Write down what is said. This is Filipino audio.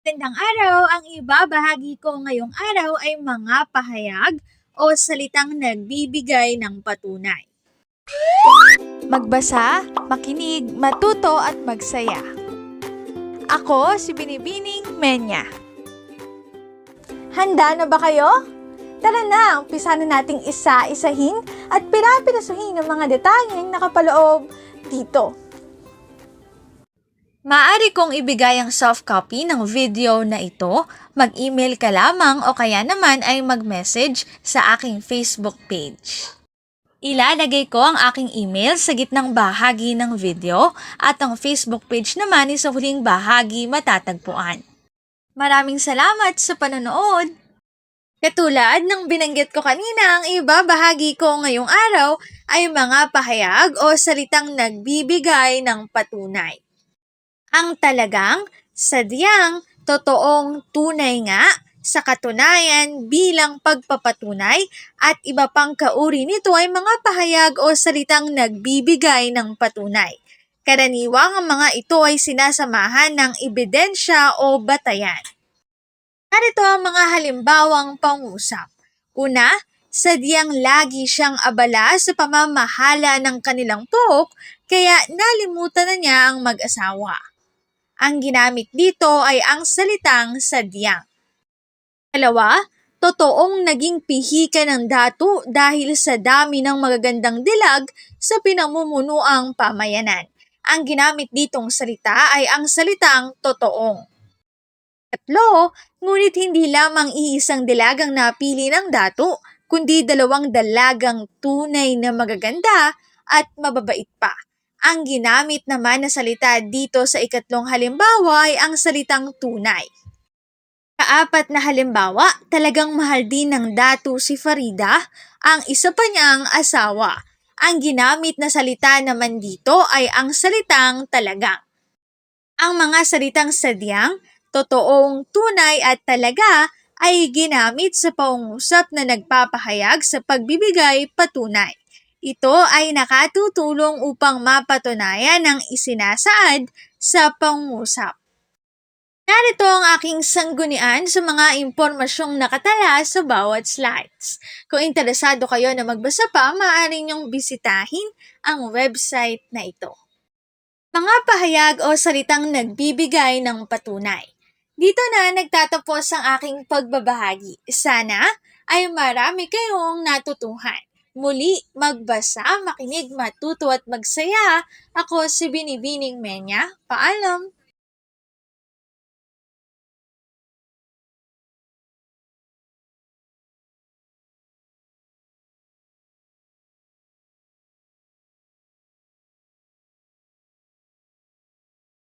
Magandang araw! Ang ibabahagi ko ngayong araw ay mga pahayag o salitang nagbibigay ng patunay. Magbasa, makinig, matuto at magsaya. Ako si Binibining Menya. Handa na ba kayo? Tara na, umpisa na nating isa-isahin at pirapirasuhin ang mga detalyeng nakapaloob dito. Maaari kong ibigay ang soft copy ng video na ito, mag-email ka lamang o kaya naman ay mag-message sa aking Facebook page. Ilalagay ko ang aking email sa gitnang bahagi ng video at ang Facebook page naman ay sa huling bahagi matatagpuan. Maraming salamat sa panonood! Katulad ng binanggit ko kanina, ang ibabahagi ko ngayong araw ay mga pahayag o salitang nagbibigay ng patunay. Ang talagang, sadyang, totoong, tunay nga, sa katunayan bilang pagpapatunay at iba pang kauri nito ay mga pahayag o salitang nagbibigay ng patunay. Karaniwang ang mga ito ay sinasamahan ng ebidensya o batayan. Narito ang mga halimbawang pangusap. Una, sadyang lagi siyang abala sa pamamahala ng kanilang buhok kaya nalimutan na niya ang mag-asawa. Ang ginamit dito ay ang salitang sadyang. Dalawa, totoong naging pihika ng datu dahil sa dami ng magagandang dilag sa pinamumunuang pamayanan. Ang ginamit ditong salita ay ang salitang totoong. Tatlo, ngunit hindi lamang iisang dalagang napili ng datu, kundi dalawang dalagang tunay na magaganda at mababait pa. Ang ginamit naman na salita dito sa ikatlong halimbawa ay ang salitang tunay. Kaapat na halimbawa, talagang mahal din ng datu si Farida, ang isa pa niyang asawa. Ang ginamit na salita naman dito ay ang salitang talagang. Ang mga salitang sadyang, totoong, tunay at talaga ay ginamit sa pangungusap na nagpapahayag sa pagbibigay patunay. Ito ay nakatutulong upang mapatunayan ang isinasaad sa pangungusap. Narito ang aking sanggunian sa mga impormasyong nakatala sa bawat slides. Kung interesado kayo na magbasa pa, maaari niyong bisitahin ang website na ito. Mga pahayag o salitang nagbibigay ng patunay. Dito na nagtatapos ang aking pagbabahagi. Sana ay marami kayong natutuhan. Muli, magbasa, makinig, matuto at magsaya. Ako si Binibining Menya. Paalam!